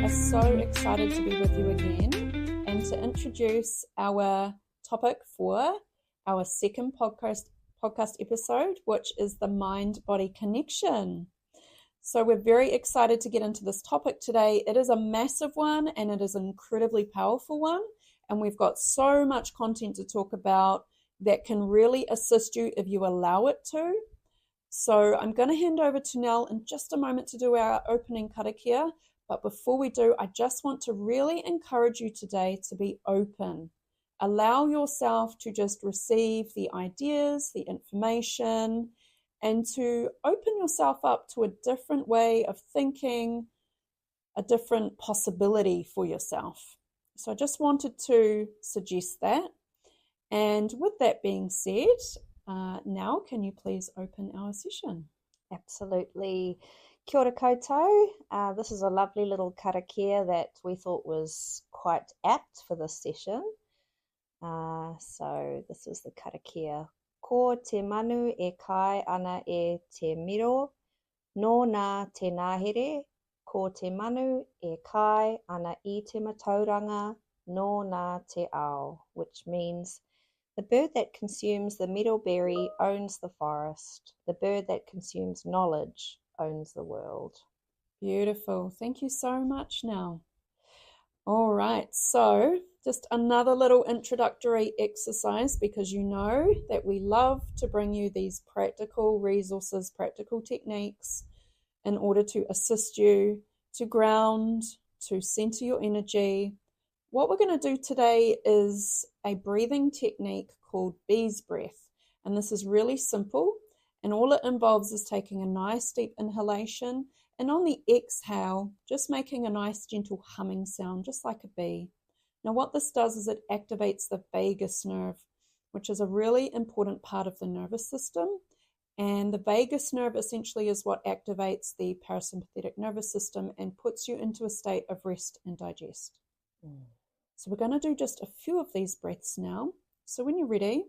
are so excited to be with you again and to introduce our topic for our second podcast episode, which is the mind-body connection. So we're very excited to get into this topic today. It is a massive one and it is an incredibly powerful one. And we've got so much content to talk about that can really assist you if you allow it to. So I'm going to hand over to Nell in just a moment to do our opening karakia. But before we do, I just want to really encourage you today to be open. Allow yourself to just receive the ideas, the information, and to open yourself up to a different way of thinking, a different possibility for yourself. So I just wanted to suggest that. And with that being said, now can you please open our session? Absolutely. Kia ora koutou. This is a lovely little karakia that we thought was quite apt for this session. So this is the karakia. Ko te manu e kai ana e te miro, no nā te nahere, ko te manu e kai ana I te matauranga, no nā te ao, which means the bird that consumes the meadowberry owns the forest. The bird that consumes knowledge owns the world. Beautiful. Thank you so much, Nell. All right, so just another little introductory exercise, because you know that we love to bring you these practical resources, practical techniques in order to assist you to ground, to center your energy. What we're going to do today is a breathing technique called bee's breath. And this is really simple. And all it involves is taking a nice deep inhalation. And on the exhale, just making a nice gentle humming sound, just like a bee. Now what this does is it activates the vagus nerve, which is a really important part of the nervous system. And the vagus nerve essentially is what activates the parasympathetic nervous system and puts you into a state of rest and digest. So we're going to do just a few of these breaths now. So when you're ready,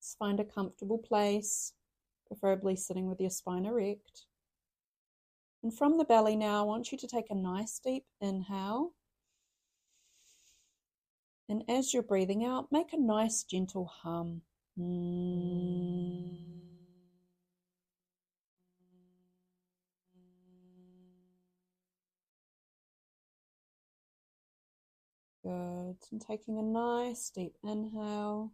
just find a comfortable place, preferably sitting with your spine erect. And from the belly now, I want you to take a nice deep inhale. And as you're breathing out, make a nice gentle hum. Good. And taking a nice deep inhale.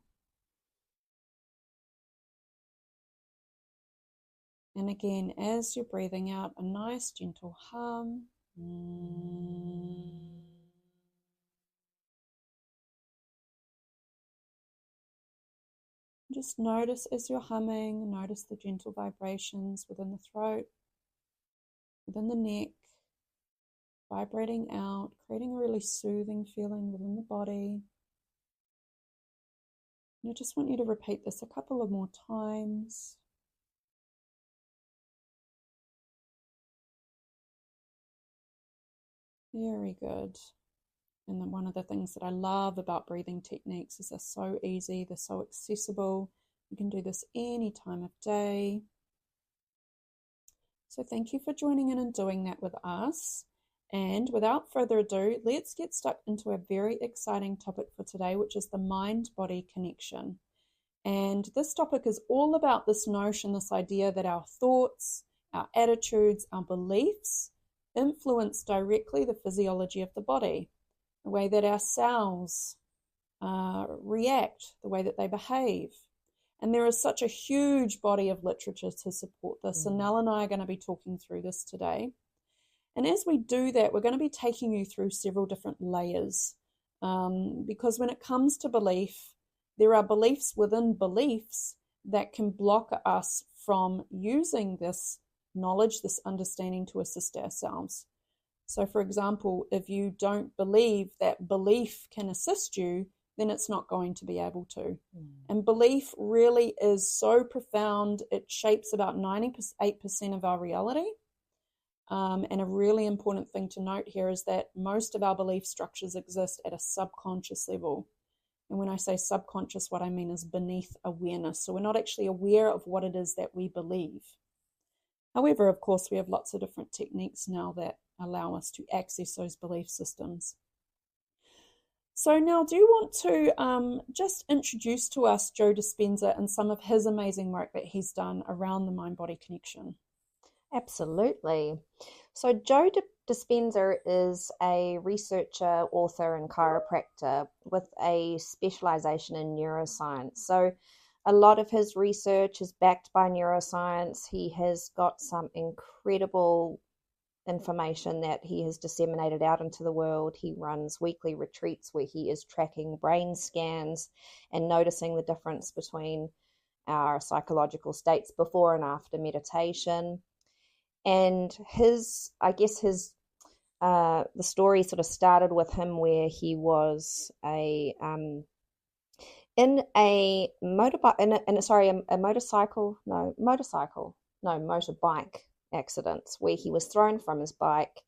And again, as you're breathing out, a nice gentle hum. Just notice as you're humming, notice the gentle vibrations within the throat, within the neck, vibrating out, creating a really soothing feeling within the body. And I just want you to repeat this a couple of more times. Very good. And then one of the things that I love about breathing techniques is they're so easy, they're so accessible. You can do this any time of day. So thank you for joining in and doing that with us. And without further ado, let's get stuck into a very exciting topic for today, which is the mind-body connection. And this topic is all about this notion, this idea that our thoughts, our attitudes, our beliefs influence directly the physiology of the body, the way that our cells react, the way that they behave. And there is such a huge body of literature to support this. And Nell and I are going to be talking through this today. And as we do that, we're going to be taking you through several different layers. Because when it comes to belief, there are beliefs within beliefs that can block us from using this knowledge, this understanding to assist ourselves. So for example, if you don't believe that belief can assist you, then it's not going to be able to. And belief really is so profound, it shapes about 98% of our reality. And a really important thing to note here is that most of our belief structures exist at a subconscious level. And when I say subconscious, what I mean is beneath awareness. So we're not actually aware of what it is that we believe. However, of course, we have lots of different techniques now that allow us to access those belief systems. So now, do you want to just introduce to us Joe Dispenza and some of his amazing work that he's done around the mind-body connection? Absolutely. So Joe Dispenza is a researcher, author, and chiropractor with a specialization in neuroscience. So a lot of his research is backed by neuroscience. He has got some incredible information that he has disseminated out into the world. He runs weekly retreats where he is tracking brain scans and noticing the difference between our psychological states before and after meditation. And the story sort of started with him where he was motorbike accidents where he was thrown from his bike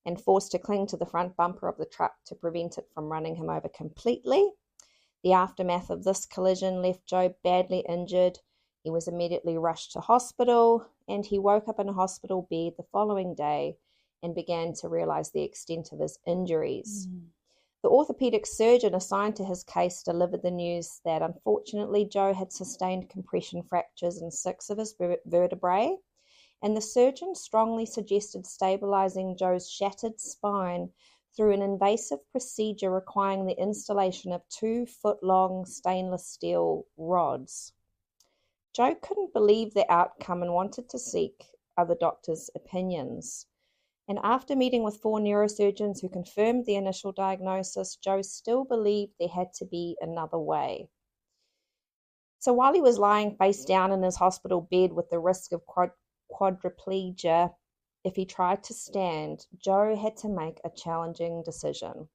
and forced to cling to the front bumper of the truck to prevent it from running him over completely. The aftermath of this collision left Joe badly injured. He was immediately rushed to hospital, and he woke up in a hospital bed the following day and began to realize the extent of his injuries. The orthopedic surgeon assigned to his case delivered the news that unfortunately Joe had sustained compression fractures in 6 of his vertebrae, and the surgeon strongly suggested stabilizing Joe's shattered spine through an invasive procedure requiring the installation of 2-foot-long stainless steel rods. Joe couldn't believe the outcome and wanted to seek other doctors' opinions. And after meeting with 4 neurosurgeons who confirmed the initial diagnosis, Joe still believed there had to be another way. So while he was lying face down in his hospital bed with the risk of quadriplegia if he tried to stand, Joe had to make a challenging decision.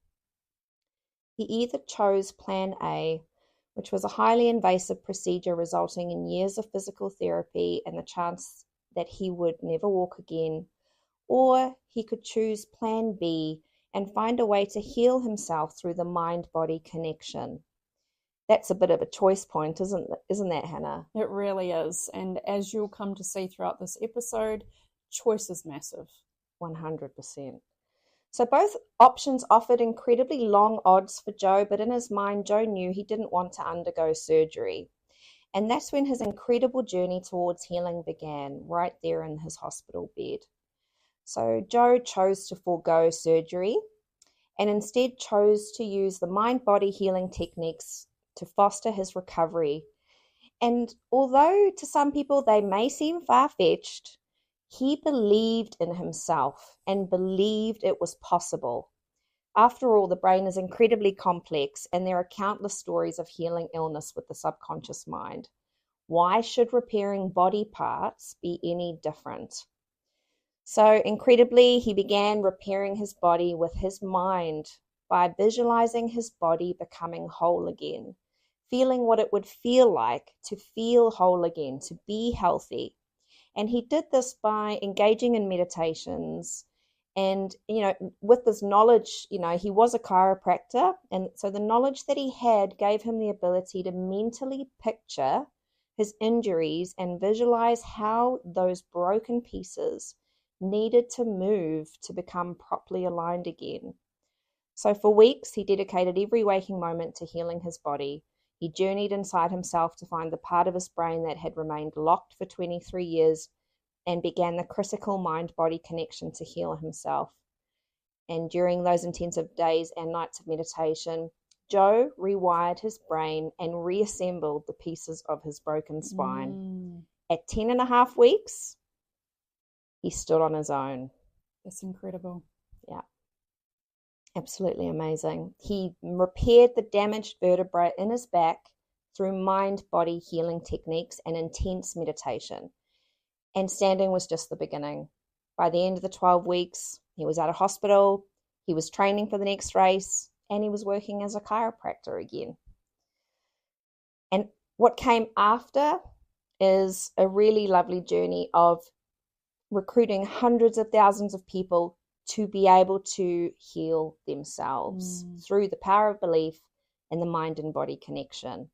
He either chose Plan A, which was a highly invasive procedure resulting in years of physical therapy and the chance that he would never walk again, or he could choose Plan B and find a way to heal himself through the mind-body connection. That's a bit of a choice point, isn't that, Hannah? It really is. And as you'll come to see throughout this episode, choice is massive. 100%. So both options offered incredibly long odds for Joe, but in his mind, Joe knew he didn't want to undergo surgery. And that's when his incredible journey towards healing began, right there in his hospital bed. So Joe chose to forego surgery and instead chose to use the mind-body healing techniques to foster his recovery. And although to some people they may seem far-fetched, he believed in himself and believed it was possible. After all, the brain is incredibly complex and there are countless stories of healing illness with the subconscious mind. Why should repairing body parts be any different? So incredibly, he began repairing his body with his mind by visualizing his body becoming whole again, feeling what it would feel like to feel whole again, to be healthy. And he did this by engaging in meditations. And, with this knowledge, he was a chiropractor. And so the knowledge that he had gave him the ability to mentally picture his injuries and visualize how those broken pieces needed to move to become properly aligned again. So for weeks, he dedicated every waking moment to healing his body. He journeyed inside himself to find the part of his brain that had remained locked for 23 years and began the critical mind-body connection to heal himself. And during those intensive days and nights of meditation, Joe rewired his brain and reassembled the pieces of his broken spine. At 10 and a half weeks, he stood on his own. That's incredible. Yeah. Absolutely amazing. He repaired the damaged vertebrae in his back through mind-body healing techniques and intense meditation. And standing was just the beginning. By the end of the 12 weeks, he was out of hospital, he was training for the next race, and he was working as a chiropractor again. And what came after is a really lovely journey of recruiting hundreds of thousands of people to be able to heal themselves through the power of belief and the mind and body connection.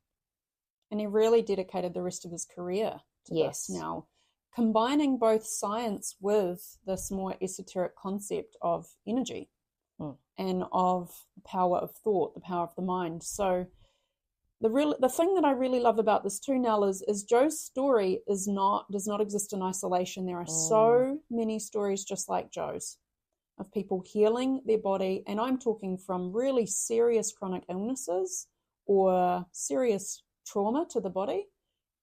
And he really dedicated the rest of his career to this now. combining both science with this more esoteric concept of energy and of the power of thought, the power of the mind. So the thing that I really love about this too, Nell, is Joe's story does not exist in isolation. There are so many stories just like Joe's of people healing their body, and I'm talking from really serious chronic illnesses or serious trauma to the body,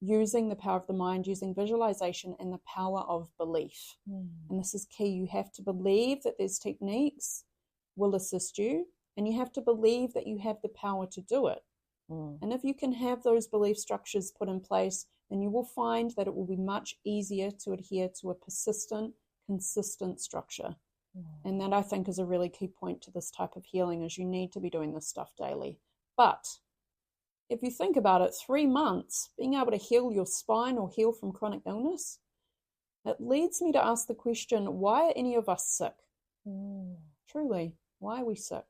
using the power of the mind, using visualization and the power of belief. And this is key. You have to believe that these techniques will assist you, and you have to believe that you have the power to do it. And if you can have those belief structures put in place, then you will find that it will be much easier to adhere to a persistent, consistent structure. And that, I think, is a really key point to this type of healing, is you need to be doing this stuff daily. But if you think about it, 3 months, being able to heal your spine or heal from chronic illness, it leads me to ask the question, why are any of us sick? Truly, why are we sick?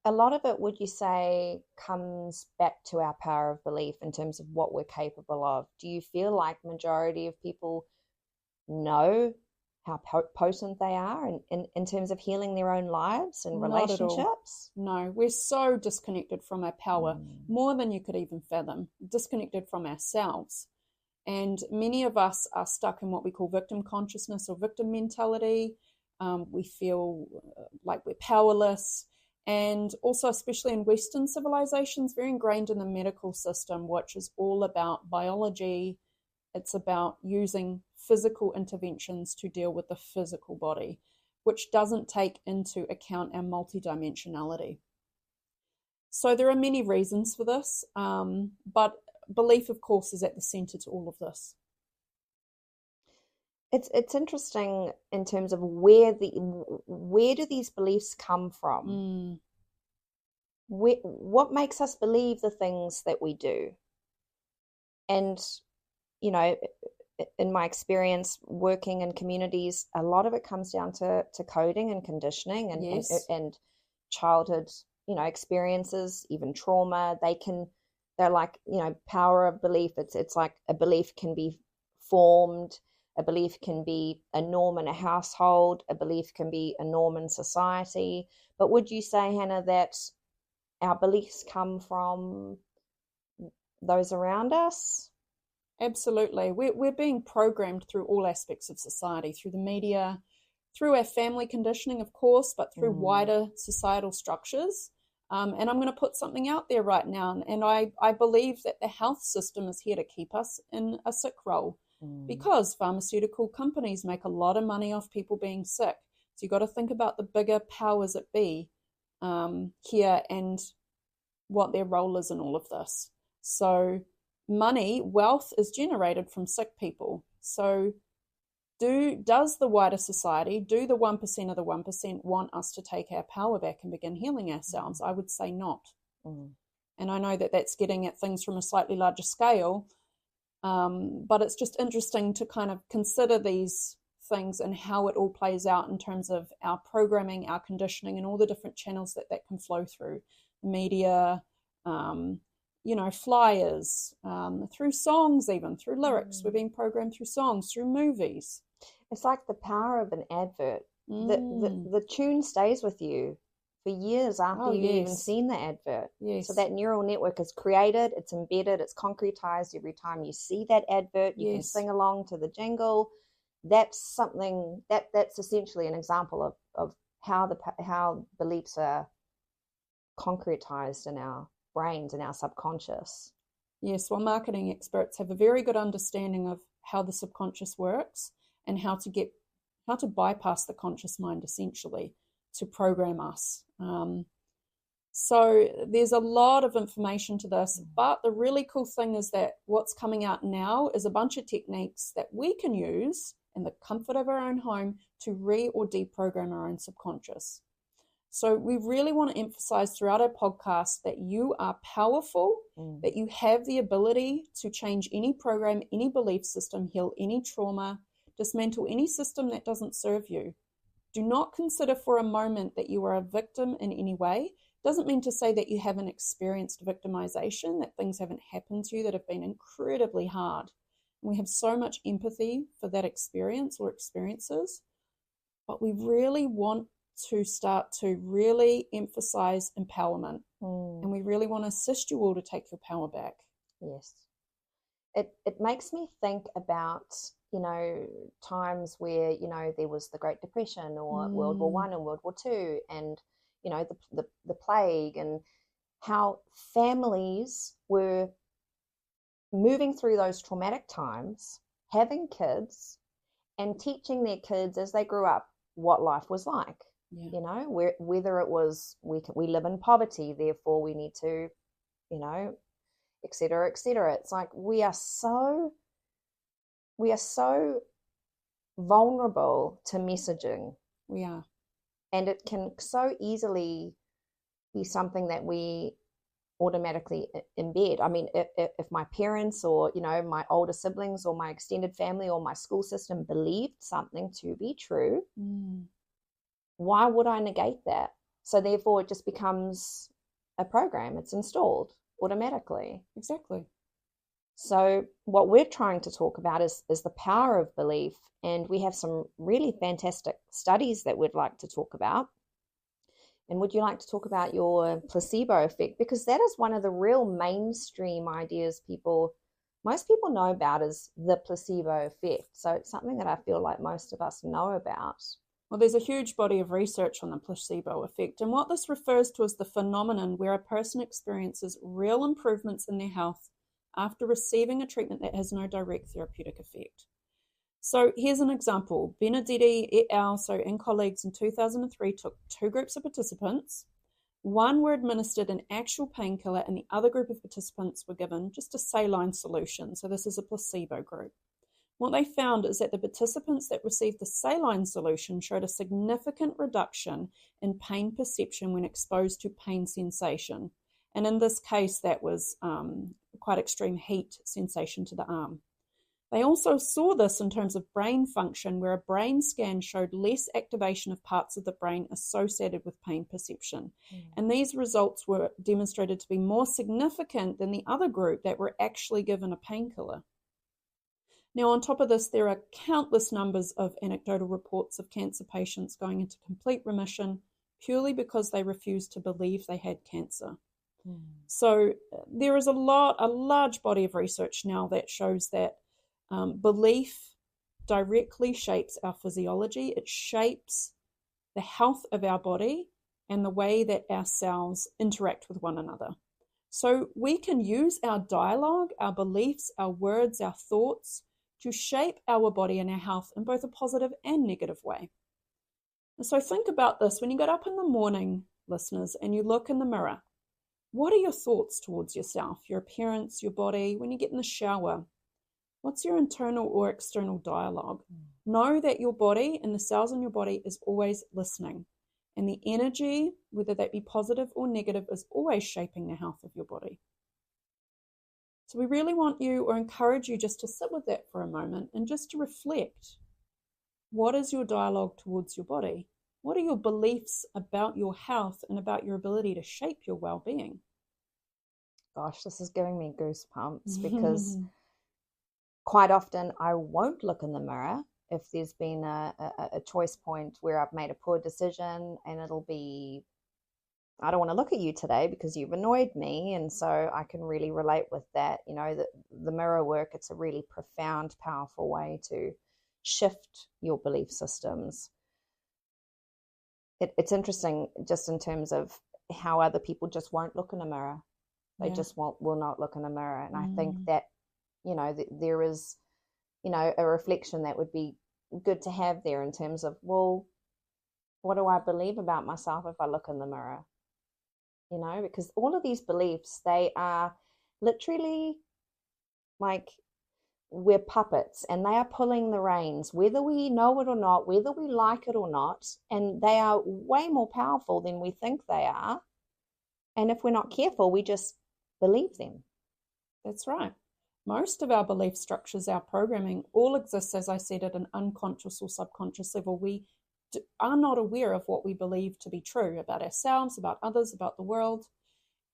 A lot of it, would you say, comes back to our power of belief in terms of what we're capable of? Do you feel like majority of people know how potent they are in terms of healing their own lives and relationships? No, we're so disconnected from our power, more than you could even fathom, disconnected from ourselves. And many of us are stuck in what we call victim consciousness or victim mentality. We feel like we're powerless. And also, especially in Western civilizations, very ingrained in the medical system, which is all about biology. It's about using physical interventions to deal with the physical body, which doesn't take into account our multidimensionality. So there are many reasons for this, but belief, of course, is at the center to all of this. It's interesting in terms of where do these beliefs come from? What makes us believe the things that we do? And, you know, in my experience working in communities, a lot of it comes down to coding and conditioning and childhood, experiences, even trauma. They're like, power of belief. It's like a belief can be formed. A belief can be a norm in a household. A belief can be a norm in society. But would you say, Hannah, that our beliefs come from those around us? Absolutely. We're being programmed through all aspects of society, through the media, through our family conditioning, of course, but through wider societal structures. And I'm going to put something out there right now. And I believe that the health system is here to keep us in a sick role. Because pharmaceutical companies make a lot of money off people being sick. So you've got to think about the bigger powers that be here and what their role is in all of this. So wealth is generated from sick people. So does the wider society, do the 1% of the 1% want us to take our power back and begin healing ourselves? I would say not. And I know that that's getting at things from a slightly larger scale. But it's just interesting to kind of consider these things and how it all plays out in terms of our programming, our conditioning, and all the different channels that can flow through media, flyers, through songs, even through lyrics. We're being programmed through songs, through movies. It's like the power of an advert. The tune stays with you for years after you've even seen the advert. So that neural network is created, it's embedded, it's concretized. Every time you see that advert, you can sing along to the jingle. That's something that's essentially an example of how beliefs are concretized in our brains and our subconscious. Yes, well, marketing experts have a very good understanding of how the subconscious works and how to bypass the conscious mind, essentially, to program us. So there's a lot of information to this, but the really cool thing is that what's coming out now is a bunch of techniques that we can use in the comfort of our own home to or deprogram our own subconscious. So we really want to emphasize throughout our podcast that you are powerful, that you have the ability to change any program, any belief system, heal any trauma, dismantle any system that doesn't serve you. Do not consider for a moment that you are a victim in any way. Doesn't mean to say that you haven't experienced victimization, that things haven't happened to you that have been incredibly hard. We have so much empathy for that experience or experiences, but we really want to start to really emphasize empowerment. And we really want to assist you all to take your power back. Yes. It makes me think about, times where, there was the Great Depression or World War I and World War II and, the plague, and how families were moving through those traumatic times, having kids and teaching their kids as they grew up what life was like. Yeah. Whether it was we live in poverty, therefore we need to, et cetera, et cetera. It's like we are so vulnerable to messaging. We are. And it can so easily be something that we automatically embed. I mean, if my parents or, my older siblings or my extended family or my school system believed something to be true, why would I negate that? So therefore it just becomes a program. It's installed automatically. Exactly. So what we're trying to talk about is the power of belief. And we have some really fantastic studies that we'd like to talk about. And would you like to talk about your placebo effect? Because that is one of the real mainstream ideas most people know about, is the placebo effect. So it's something that I feel like most of us know about. Well, there's a huge body of research on the placebo effect, and what this refers to is the phenomenon where a person experiences real improvements in their health after receiving a treatment that has no direct therapeutic effect. So here's an example. Benedetti et al. And colleagues in 2003 took two groups of participants. One were administered an actual painkiller, and the other group of participants were given just a saline solution. So this is a placebo group. What they found is that the participants that received the saline solution showed a significant reduction in pain perception when exposed to pain sensation. And in this case, that was quite extreme heat sensation to the arm. They also saw this in terms of brain function, where a brain scan showed less activation of parts of the brain associated with pain perception. And these results were demonstrated to be more significant than the other group that were actually given a painkiller. Now, on top of this, there are countless numbers of anecdotal reports of cancer patients going into complete remission purely because they refused to believe they had cancer. So there is a large body of research now that shows that belief directly shapes our physiology. It shapes the health of our body and the way that our cells interact with one another. So we can use our dialogue, our beliefs, our words, our thoughts to shape our body and our health in both a positive and negative way. And so think about this. When you get up in the morning, listeners, and you look in the mirror, what are your thoughts towards yourself, your appearance, your body? When you get in the shower, what's your internal or external dialogue? Know that your body and the cells in your body is always listening. And the energy, whether that be positive or negative, is always shaping the health of your body. So we really want you, or encourage you, just to sit with that for a moment and just to reflect. What is your dialogue towards your body? What are your beliefs about your health and about your ability to shape your well-being? Gosh, this is giving me goosebumps because quite often I won't look in the mirror if there's been a choice point where I've made a poor decision, and it'll be, I don't want to look at you today because you've annoyed me. And so I can really relate with that. The mirror work, it's a really profound, powerful way to shift your belief systems. It's interesting just in terms of how other people just won't look in a mirror. They just will not look in a mirror. And I think that, there is, a reflection that would be good to have there in terms of, well, what do I believe about myself if I look in the mirror? Because all of these beliefs, they are literally like we're puppets, and they are pulling the reins, whether we know it or not, whether we like it or not. And they are way more powerful than we think they are. And if we're not careful, we just believe them. That's right. Most of our belief structures, our programming, all exists, as I said, at an unconscious or subconscious level. We are not aware of what we believe to be true about ourselves, about others, about the world.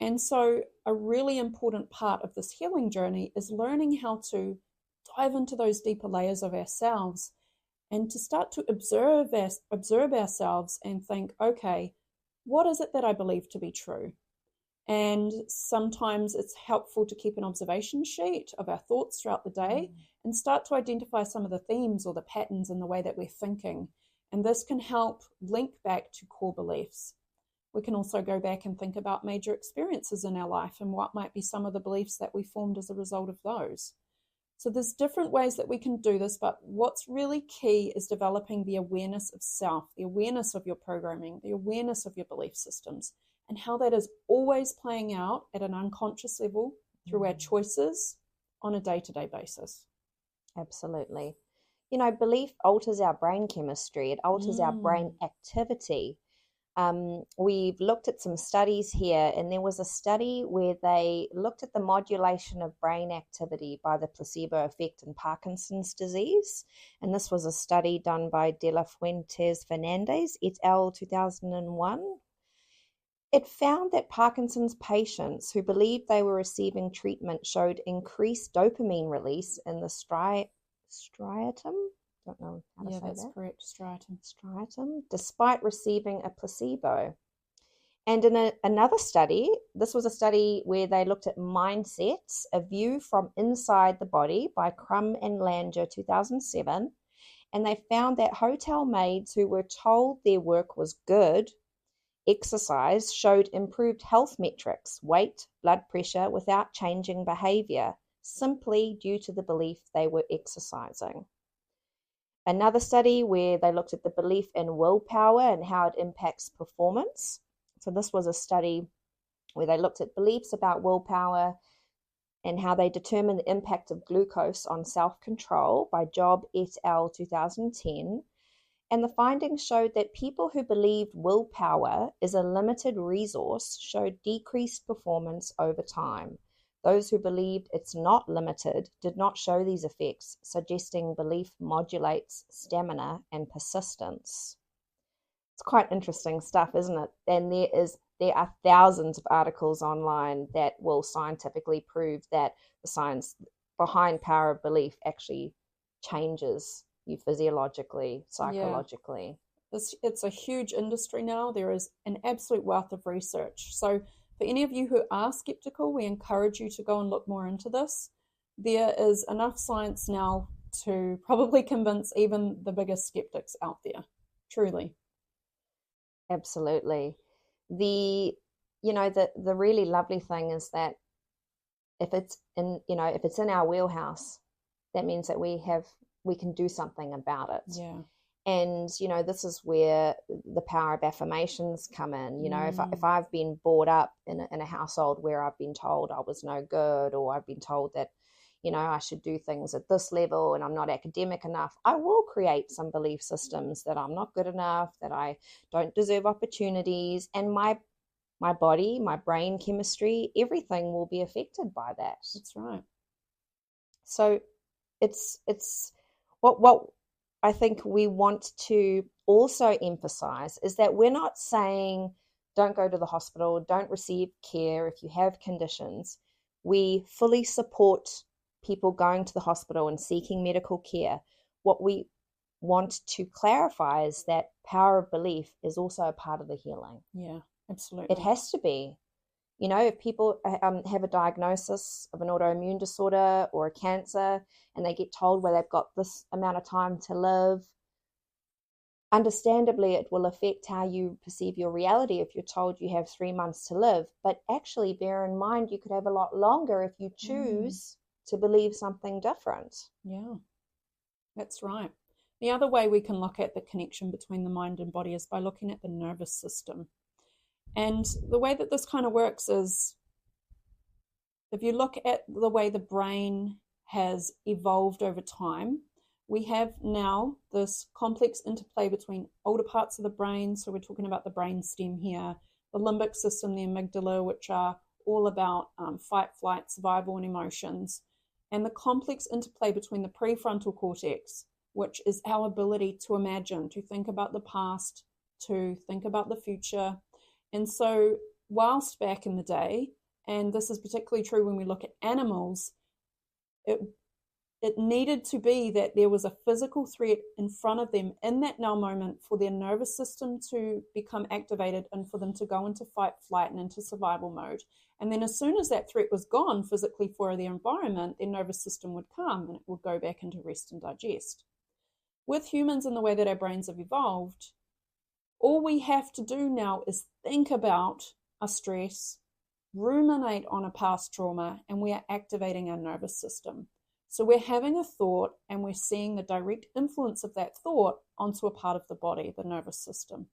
And so a really important part of this healing journey is learning how to dive into those deeper layers of ourselves and to start to observe ourselves and think, okay, what is it that I believe to be true? And sometimes it's helpful to keep an observation sheet of our thoughts throughout the day and start to identify some of the themes or the patterns in the way that we're thinking. And this can help link back to core beliefs. We can also go back and think about major experiences in our life and what might be some of the beliefs that we formed as a result of those. So there's different ways that we can do this, but what's really key is developing the awareness of self, the awareness of your programming, the awareness of your belief systems, and how that is always playing out at an unconscious level through our choices on a day-to-day basis. Absolutely. Belief alters our brain chemistry. It alters our brain activity. We've looked at some studies here, and there was a study where they looked at the modulation of brain activity by the placebo effect in Parkinson's disease. And this was a study done by De La Fuentes Fernandez et al. 2001. It found that Parkinson's patients who believed they were receiving treatment showed increased dopamine release in the striatum. Don't know how to say that. Yeah, that's correct, striatum, despite receiving a placebo. And in another study, this was a study where they looked at Mindsets, A View from Inside the Body by Crum and Langer, 2007. And they found that hotel maids who were told their work was good exercise showed improved health metrics, weight, blood pressure, without changing behavior, simply due to the belief they were exercising. Another study where they looked at the belief in willpower and how it impacts performance. So this was a study where they looked at beliefs about willpower and how they determine the impact of glucose on self-control by Job et al. 2010. And the findings showed that people who believed willpower is a limited resource showed decreased performance over time. Those who believed it's not limited did not show these effects, suggesting belief modulates stamina and persistence. It's quite interesting stuff, isn't it? And there are thousands of articles online that will scientifically prove that the science behind power of belief actually changes you physiologically, psychologically. Yeah. It's a huge industry now. There is an absolute wealth of research. So for any of you who are skeptical, we encourage you to go and look more into this. There is enough science now to probably convince even the biggest skeptics out there. Truly. Absolutely. The really lovely thing is that if it's in our wheelhouse, that means that we can do something about it. Yeah. And, this is where the power of affirmations come in. If I've been brought up in a household where I've been told I was no good, or I've been told that, I should do things at this level and I'm not academic enough, I will create some belief systems that I'm not good enough, that I don't deserve opportunities. And my body, my brain chemistry, everything will be affected by that. That's right. So it's what I think we want to also emphasize is that we're not saying don't go to the hospital, don't receive care if you have conditions. We fully support people going to the hospital and seeking medical care. What we want to clarify is that power of belief is also a part of the healing. Yeah, absolutely. It has to be. If people have a diagnosis of an autoimmune disorder or a cancer and they get told, well, they've got this amount of time to live, understandably, it will affect how you perceive your reality if you're told you have 3 months to live. But actually, bear in mind, you could have a lot longer if you choose to believe something different. Yeah, that's right. The other way we can look at the connection between the mind and body is by looking at the nervous system. And the way that this kind of works is, if you look at the way the brain has evolved over time, we have now this complex interplay between older parts of the brain. So we're talking about the brain stem here, the limbic system, the amygdala, which are all about fight, flight, survival, and emotions, and the complex interplay between the prefrontal cortex, which is our ability to imagine, to think about the past, to think about the future. And so whilst back in the day, and this is particularly true when we look at animals, it needed to be that there was a physical threat in front of them in that now moment for their nervous system to become activated and for them to go into fight, flight, and into survival mode. And then as soon as that threat was gone physically for their environment, their nervous system would calm and it would go back into rest and digest. With humans and the way that our brains have evolved, all we have to do now is think about a stress, ruminate on a past trauma, and we are activating our nervous system. So we're having a thought and we're seeing the direct influence of that thought onto a part of the body, the nervous system.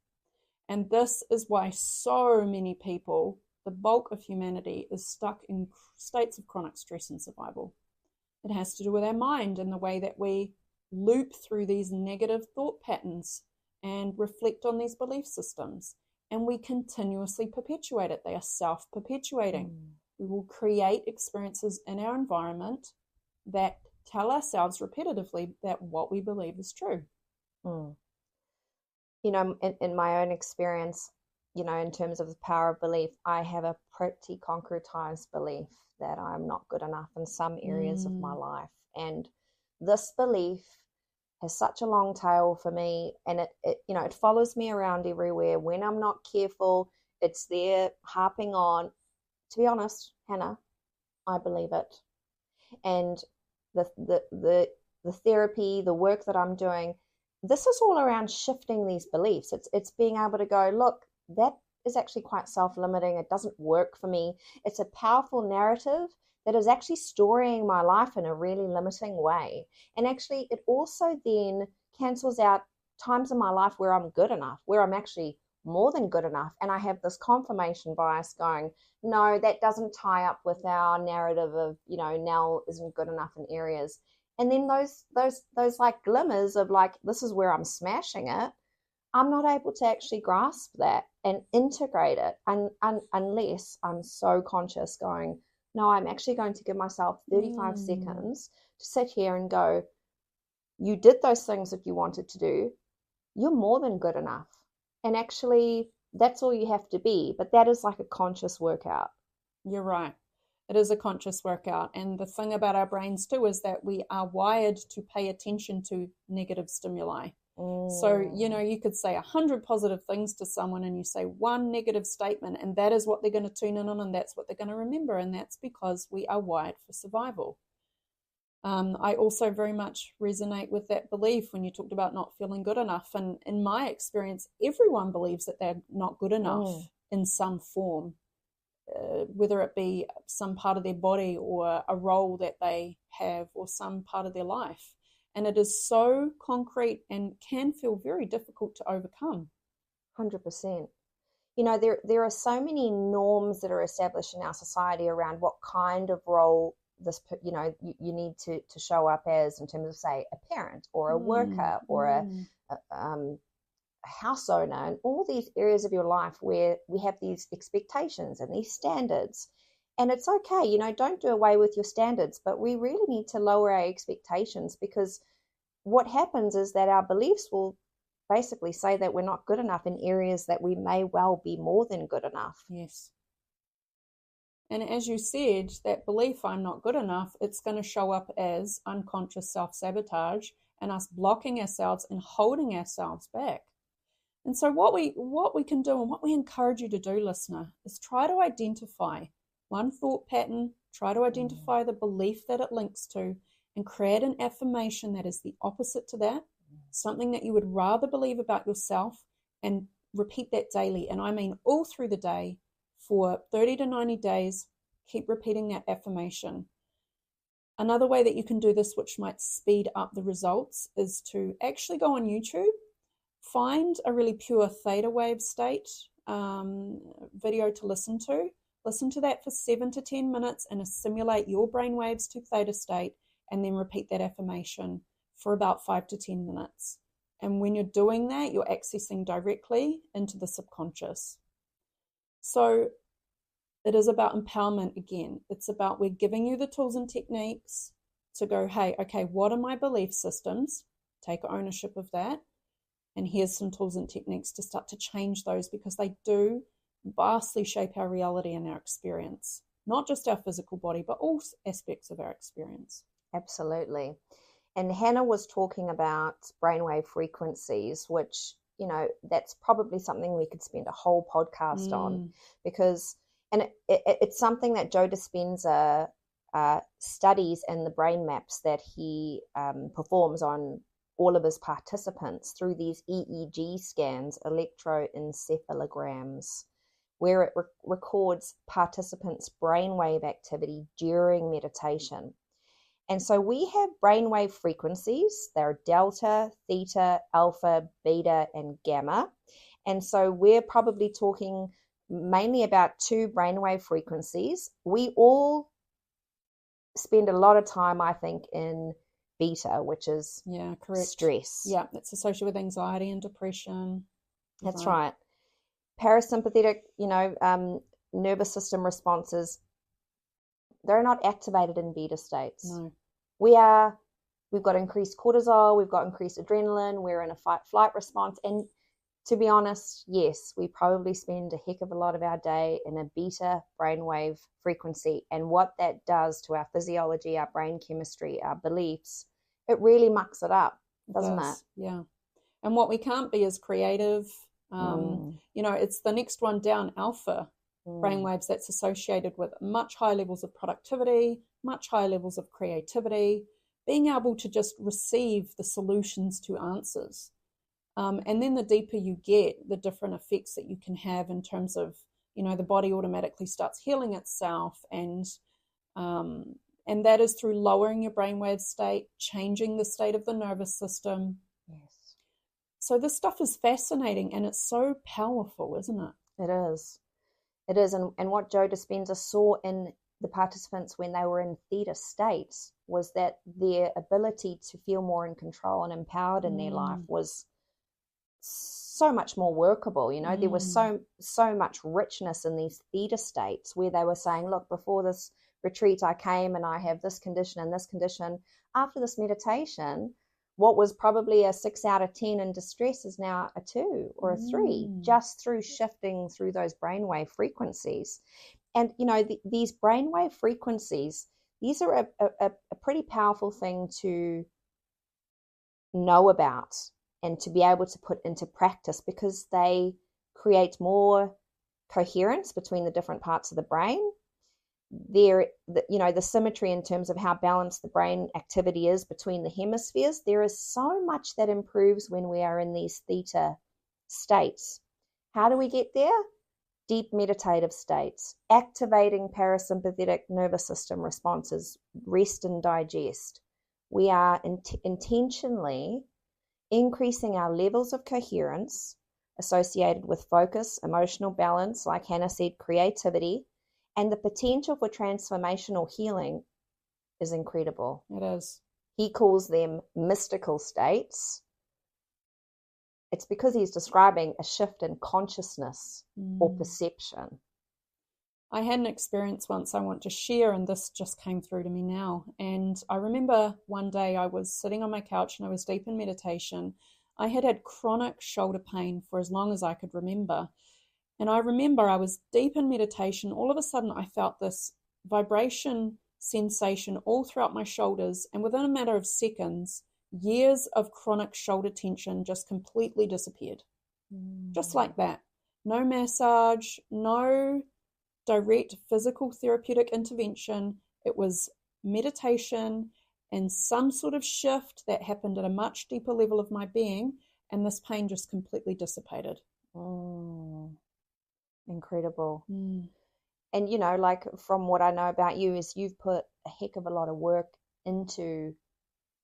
And this is why so many people, the bulk of humanity, is stuck in states of chronic stress and survival. It has to do with our mind and the way that we loop through these negative thought patterns and reflect on these belief systems. And we continuously perpetuate it. They are self-perpetuating. We will create experiences in our environment that tell ourselves repetitively that what we believe is true. You know, in my own experience, you know, in terms of the power of belief, I have a pretty concretized belief that I'm not good enough in some areas of my life. And this belief has such a long tail for me, and it you know, it follows me around everywhere. When I'm not careful, it's there harping on. To be honest, Hannah, I believe it. And the therapy, the work that I'm doing, this is all around shifting these beliefs. It's being able to go, look, that is actually quite self-limiting. It doesn't work for me. It's a powerful narrative that is actually storing my life in a really limiting way. And actually, it also then cancels out times in my life where I'm good enough, where I'm actually more than good enough. And I have this confirmation bias going, no, that doesn't tie up with our narrative of, you know, Nell isn't good enough in areas. And then those like glimmers of like, this is where I'm smashing it. I'm not able to actually grasp that and integrate it unless I'm so conscious going, no, I'm actually going to give myself 35 seconds to sit here and go, you did those things that you wanted to do. You're more than good enough. And actually, that's all you have to be. But that is like a conscious workout. You're right. It is a conscious workout. And the thing about our brains too is that we are wired to pay attention to negative stimuli. So, you know, you could say 100 positive things to someone and you say one negative statement, and that is what they're going to tune in on, and that's what they're going to remember. And that's because we are wired for survival. I also very much resonate with that belief when you talked about not feeling good enough. And in my experience, everyone believes that they're not good enough in some form, whether it be some part of their body or a role that they have or some part of their life. And it is so concrete and can feel very difficult to overcome. 100%. You know, there are so many norms that are established in our society around what kind of role this, you know, you need to show up as in terms of, say, a parent or a worker or a house owner, and all these areas of your life where we have these expectations and these standards. And it's okay, you know, don't do away with your standards, but we really need to lower our expectations, because what happens is that our beliefs will basically say that we're not good enough in areas that we may well be more than good enough. Yes. And as you said, that belief I'm not good enough, it's going to show up as unconscious self-sabotage and us blocking ourselves and holding ourselves back. And so what we can do, and what we encourage you to do, listener, is try to identify one thought pattern, try to identify the belief that it links to, and create an affirmation that is the opposite to that, something that you would rather believe about yourself, and repeat that daily. And I mean all through the day for 30 to 90 days, keep repeating that affirmation. Another way that you can do this, which might speed up the results, is to actually go on YouTube, find a really pure theta wave state video to listen to. Listen to that for 7 to 10 minutes and assimilate your brain waves to theta state, and then repeat that affirmation for about 5 to 10 minutes. And when you're doing that, you're accessing directly into the subconscious. So it is about empowerment again. It's about, we're giving you the tools and techniques to go, hey, okay, what are my belief systems? Take ownership of that. And here's some tools and techniques to start to change those, because they do vastly shape our reality and our experience, not just our physical body, but all aspects of our experience. Absolutely. And Hannah was talking about brainwave frequencies, which, that's probably something we could spend a whole podcast on, because, and it's something that Joe Dispenza studies in the brain maps that he performs on all of his participants through these EEG scans, electroencephalograms, where it records participants' brainwave activity during meditation. And so we have brainwave frequencies. They're delta, theta, alpha, beta, and gamma. And so we're probably talking mainly about 2 brainwave frequencies. We all spend a lot of time, I think, in beta, which is correct. Stress. Yeah, it's associated with anxiety and depression. That's right. Parasympathetic, nervous system responses, they're not activated in beta states. No. We've got increased cortisol, we've got increased adrenaline, we're in a fight-flight response. And to be honest, yes, we probably spend a heck of a lot of our day in a beta brainwave frequency. And what that does to our physiology, our brain chemistry, our beliefs, it really mucks it up, doesn't it? Yeah. And what we can't be is creative. It's the next one down, alpha brainwaves, that's associated with much higher levels of productivity, much higher levels of creativity, being able to just receive the solutions to answers. And then the deeper you get, the different effects that you can have in terms of, the body automatically starts healing itself. And that is through lowering your brainwave state, changing the state of the nervous system. Yes. So this stuff is fascinating, and it's so powerful, isn't it? It is. It is. And what Joe Dispenza saw in the participants when they were in theta states was that their ability to feel more in control and empowered in their life was so much more workable. There was so much richness in these theta states where they were saying, look, before this retreat I came and I have this condition and this condition. After this meditation, what was probably a 6 out of 10 in distress is now a 2 or a 3, just through shifting through those brainwave frequencies. And, these brainwave frequencies, these are a pretty powerful thing to know about and to be able to put into practice, because they create more coherence between the different parts of the brain. The symmetry in terms of how balanced the brain activity is between the hemispheres. There is so much that improves when we are in these theta states. How do we get there? Deep meditative states, activating parasympathetic nervous system responses, rest and digest. We are intentionally increasing our levels of coherence associated with focus, emotional balance, like Hannah said, creativity, and the potential for transformational healing is incredible. It is. He calls them mystical states. It's because he's describing a shift in consciousness or perception. I had an experience once I want to share, and this just came through to me now. And I remember one day I was sitting on my couch and I was deep in meditation. I had had chronic shoulder pain for as long as I could remember. And I remember I was deep in meditation. All of a sudden, I felt this vibration sensation all throughout my shoulders. And within a matter of seconds, years of chronic shoulder tension just completely disappeared. Just like that. No massage, no direct physical therapeutic intervention. It was meditation and some sort of shift that happened at a much deeper level of my being. And this pain just completely dissipated. Incredible. And like from what I know about you is you've put a heck of a lot of work into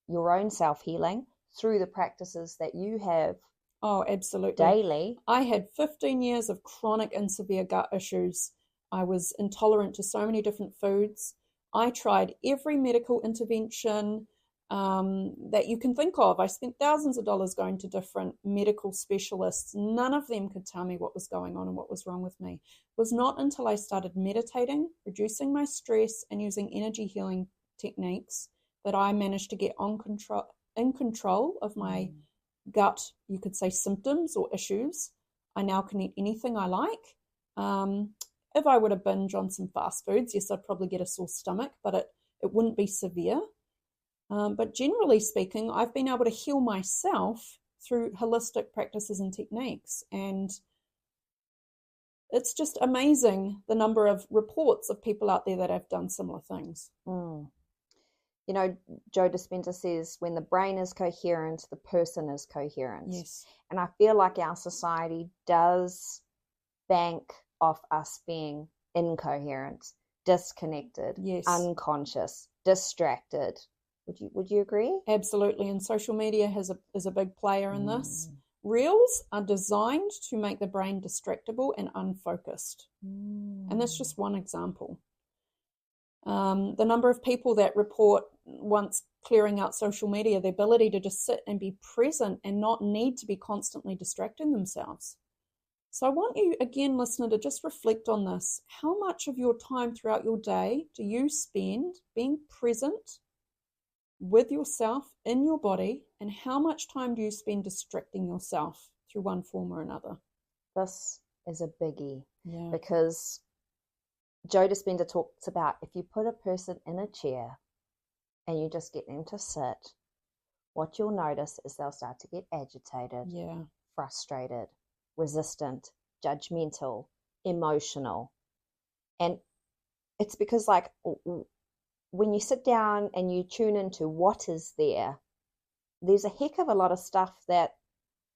your own self-healing through the practices that you have. Oh, absolutely. Daily. I had 15 years of chronic and severe gut issues. I was intolerant to so many different foods. I tried every medical intervention that you can think of. I spent thousands of dollars going to different medical specialists. None of them could tell me what was going on and what was wrong with me. It was not until I started meditating, reducing my stress, and using energy healing techniques that I managed to get in control of my gut, you could say, symptoms or issues. I now can eat anything I like. If I were to binge on some fast foods, yes, I'd probably get a sore stomach, but it wouldn't be severe. But generally speaking, I've been able to heal myself through holistic practices and techniques. And it's just amazing the number of reports of people out there that have done similar things. Mm. You know, Joe Dispenza says when the brain is coherent, the person is coherent. Yes. And I feel like our society does bank off us being incoherent, disconnected, yes, unconscious, distracted. Would you agree? Absolutely. And social media is a big player in this. Reels are designed to make the brain distractible and unfocused. And that's just one example. The number of people that report, once clearing out social media, the ability to just sit and be present and not need to be constantly distracting themselves. So I want you, again, listener, to just reflect on this. How much of your time throughout your day do you spend being present with yourself in your body, and how much time do you spend distracting yourself through one form or another? This is a biggie, Yeah. because Joe Dispenza talks about if you put a person in a chair and you just get them to sit, what you'll notice is they'll start to get agitated, frustrated, resistant, judgmental, emotional. And it's because, like, when you sit down and you tune into what is there, there's a heck of a lot of stuff that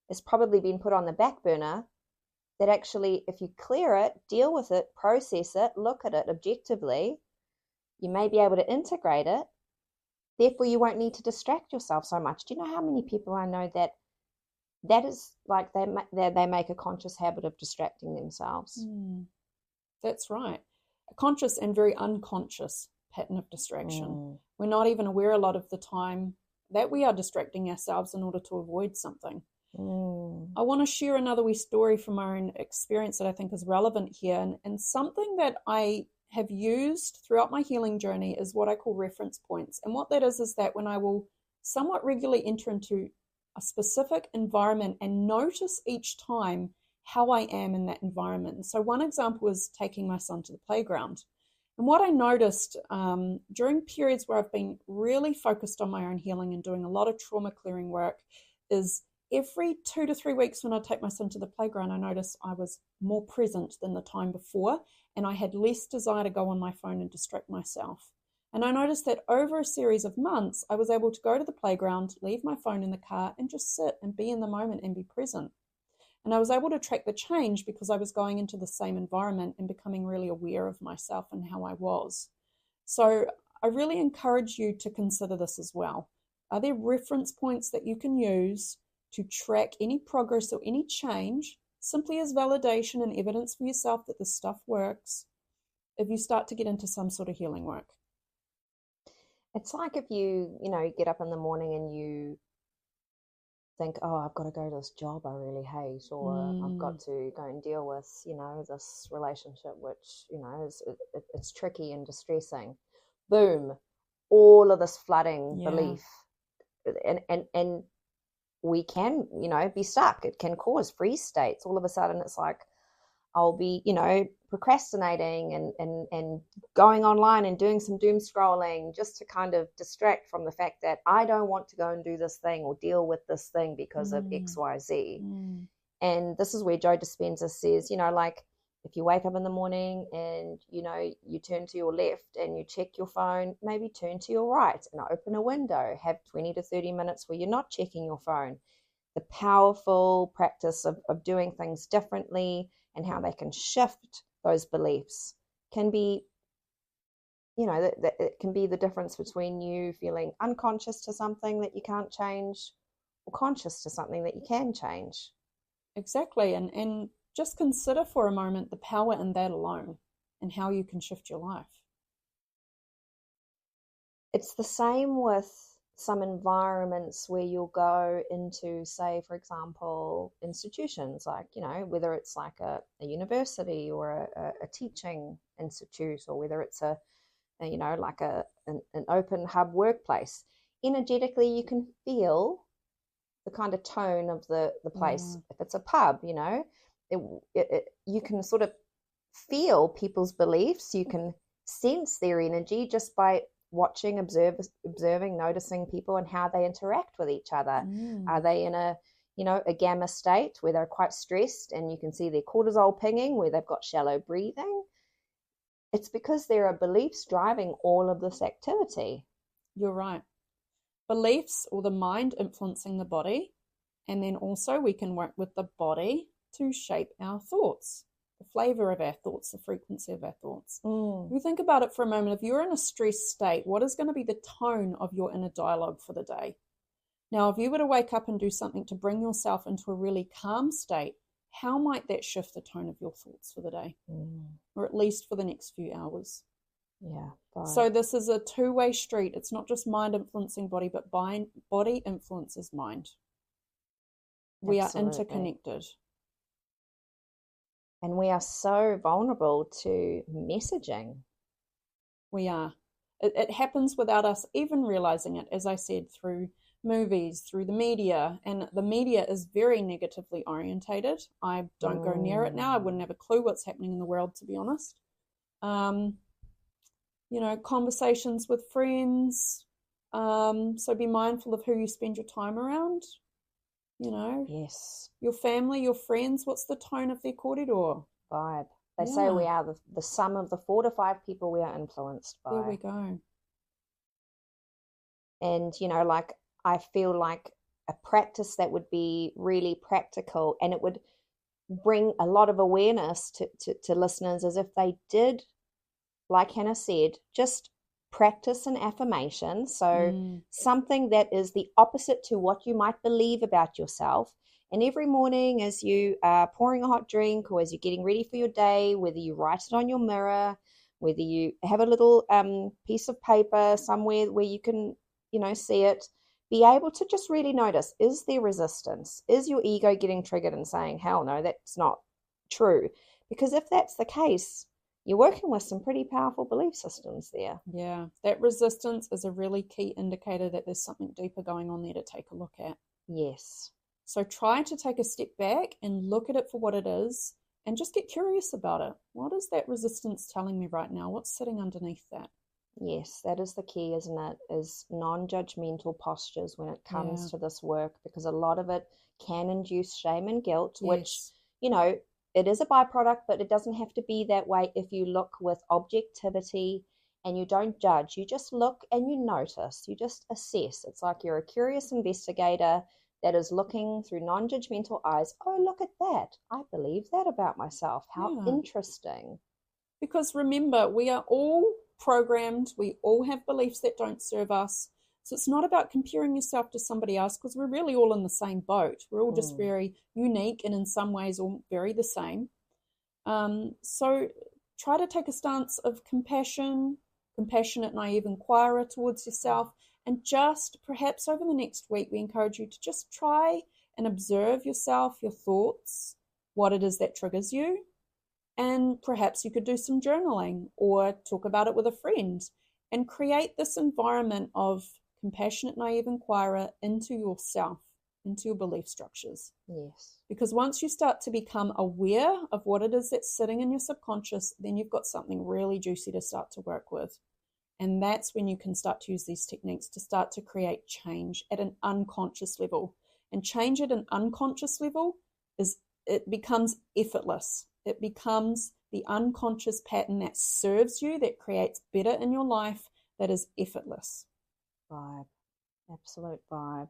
has probably been put on the back burner that actually, if you clear it, deal with it, process it, look at it objectively, you may be able to integrate it. Therefore, you won't need to distract yourself so much. Do you know how many people I know that is like they make a conscious habit of distracting themselves? That's right. A conscious and very unconscious pattern of distraction. We're not even aware a lot of the time that we are distracting ourselves in order to avoid something. I want to share another wee story from my own experience that I think is relevant here. And something that I have used throughout my healing journey is what I call reference points. And what that is that when I will somewhat regularly enter into a specific environment and notice each time how I am in that environment. So one example is taking my son to the playground. And what I noticed during periods where I've been really focused on my own healing and doing a lot of trauma clearing work is every 2 to 3 weeks when I take my son to the playground, I noticed I was more present than the time before, and I had less desire to go on my phone and distract myself. And I noticed that over a series of months, I was able to go to the playground, leave my phone in the car, and just sit and be in the moment and be present. And I was able to track the change because I was going into the same environment and becoming really aware of myself and how I was. So I really encourage you to consider this as well. Are there reference points that you can use to track any progress or any change, simply as validation and evidence for yourself that this stuff works, if you start to get into some sort of healing work? It's like if you get up in the morning and you think, oh, I've got to go to this job I really hate, or I've got to go and deal with, this relationship, which, it's tricky and distressing. Boom, all of this flooding belief. And we can, be stuck. It can cause freeze states. All of a sudden it's like, I'll be, procrastinating and going online and doing some doom scrolling just to kind of distract from the fact that I don't want to go and do this thing or deal with this thing because of X, Y, Z. And this is where Joe Dispenza says, like, if you wake up in the morning and, you turn to your left and you check your phone, maybe turn to your right and open a window, have 20 to 30 minutes where you're not checking your phone. The powerful practice of doing things differently and how they can shift those beliefs can be, it can be the difference between you feeling unconscious to something that you can't change or conscious to something that you can change. Exactly. And just consider for a moment the power in that alone and how you can shift your life. It's the same with some environments where you'll go into, say, for example, institutions like, whether it's like a university or a teaching institute, or whether it's like an open hub workplace. Energetically, you can feel the kind of tone of the place. If it's a pub, you can sort of feel people's beliefs. You can sense their energy just by watching, observing, noticing people and how they interact with each other. Are they in a gamma state where they're quite stressed and you can see their cortisol pinging, where they've got shallow breathing? It's because there are beliefs driving all of this activity. You're right. Beliefs, or the mind, influencing the body, and then also we can work with the body to shape our thoughts, the flavor of our thoughts, the frequency of our thoughts. If you think about it for a moment, if you're in a stressed state, what is going to be the tone of your inner dialogue for the day? Now, if you were to wake up and do something to bring yourself into a really calm state, how might that shift the tone of your thoughts for the day? Or at least for the next few hours? Yeah. So this is a two-way street. It's not just mind influencing body, but body influences mind. We are interconnected. And we are so vulnerable to messaging. We are. It happens without us even realizing it, as I said, through movies, through the media. And the media is very negatively orientated. I don't go near it now. I wouldn't have a clue what's happening in the world, to be honest. Conversations with friends. So be mindful of who you spend your time around. Yes. Your family, your friends, what's the tone of their corridor? Vibe. They say we are the sum of the 4 to 5 people we are influenced by. There we go. And, I feel like a practice that would be really practical, and it would bring a lot of awareness to listeners, as if they did, like Hannah said, just practice an affirmation. So something that is the opposite to what you might believe about yourself. And every morning as you are pouring a hot drink, or as you're getting ready for your day, whether you write it on your mirror, whether you have a little piece of paper somewhere where you can, see it, be able to just really notice, is there resistance? Is your ego getting triggered and saying, hell no, that's not true? Because if that's the case, you're working with some pretty powerful belief systems there. Yeah, that resistance is a really key indicator that there's something deeper going on there to take a look at. Yes. So try to take a step back and look at it for what it is, and just get curious about it. What is that resistance telling me right now? What's sitting underneath that? Yes, that is the key, isn't it? Is non-judgmental postures when it comes to this work, because a lot of it can induce shame and guilt, which, it is a byproduct, but it doesn't have to be that way if you look with objectivity and you don't judge. You just look and you notice, you just assess. It's like you're a curious investigator that is looking through non-judgmental eyes. Oh, look at that. I believe that about myself. How interesting. Because remember, we are all programmed. We all have beliefs that don't serve us. So it's not about comparing yourself to somebody else, because we're really all in the same boat. We're all just very unique and in some ways all very the same. So try to take a stance of compassion, compassionate, naive inquirer towards yourself. And just perhaps over the next week, we encourage you to just try and observe yourself, your thoughts, what it is that triggers you. And perhaps you could do some journaling or talk about it with a friend and create this environment of compassionate, naive inquirer into yourself, into your belief structures. Yes. Because once you start to become aware of what it is that's sitting in your subconscious, then you've got something really juicy to start to work with. And that's when you can start to use these techniques to start to create change at an unconscious level. And change at an unconscious level it becomes effortless. It becomes the unconscious pattern that serves you, that creates better in your life, that is effortless. Vibe. Absolute vibe.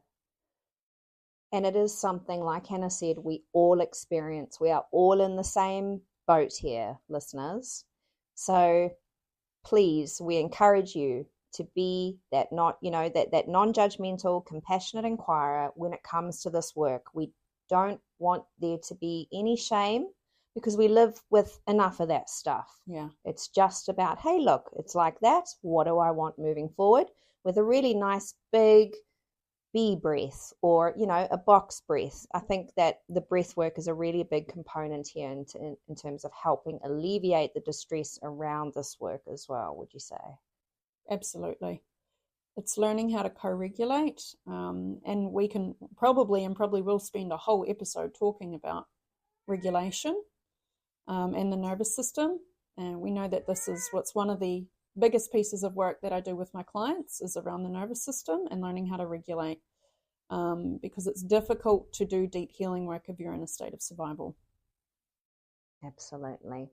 And it is something, like Hannah said, we all experience. We are all in the same boat here, listeners. So please, we encourage you to be that non-judgmental, compassionate inquirer when it comes to this work. We don't want there to be any shame, because we live with enough of that stuff. Yeah. It's just about, hey, look, it's like that. What do I want moving forward? With a really nice big bee breath, or, a box breath. I think that the breath work is a really big component here in terms of helping alleviate the distress around this work as well, would you say? Absolutely. It's learning how to co-regulate, and we can probably will spend a whole episode talking about regulation and the nervous system. And we know that this is what's one of the biggest pieces of work that I do with my clients is around the nervous system and learning how to regulate, because it's difficult to do deep healing work if you're in a state of survival. Absolutely.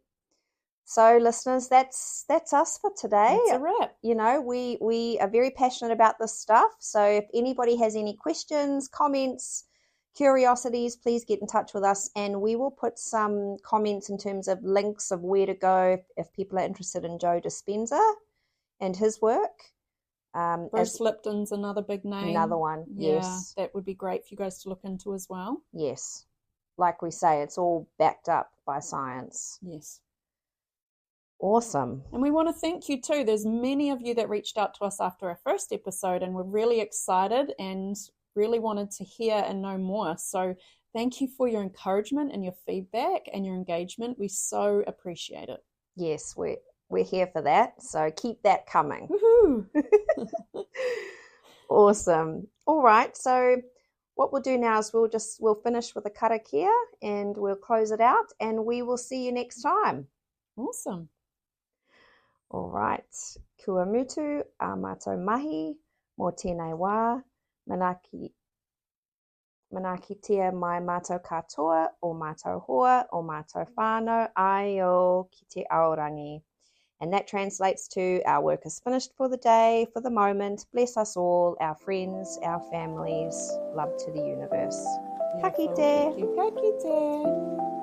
So listeners, that's us for today. That's a wrap. You know, we are very passionate about this stuff. So if anybody has any questions, comments, curiosities, please get in touch with us, and we will put some comments in terms of links of where to go if people are interested in Joe Dispenza and his work. Bruce Lipton's another big name. Another one, yeah, yes. That would be great for you guys to look into as well. Yes. Like we say, it's all backed up by science. Yes. Awesome. And we want to thank you too. There's many of you that reached out to us after our first episode, and we're really excited and really wanted to hear and know more. So thank you for your encouragement and your feedback and your engagement. We so appreciate it. Yes, we're here for that. So keep that coming. Woohoo! Awesome. All right. So what we'll do now is we'll finish with a karakia and we'll close it out, and we will see you next time. Awesome. All right. Kua mutu a mātou mahi mō tēnei wā, manakitia mai mātou katoa o mātou hoa o mātou whānau ai o ki te aorangi. And that translates to our work is finished for the day, for the moment. Bless us all, our friends, our families. Love to the universe. Ka kite. Ka kite.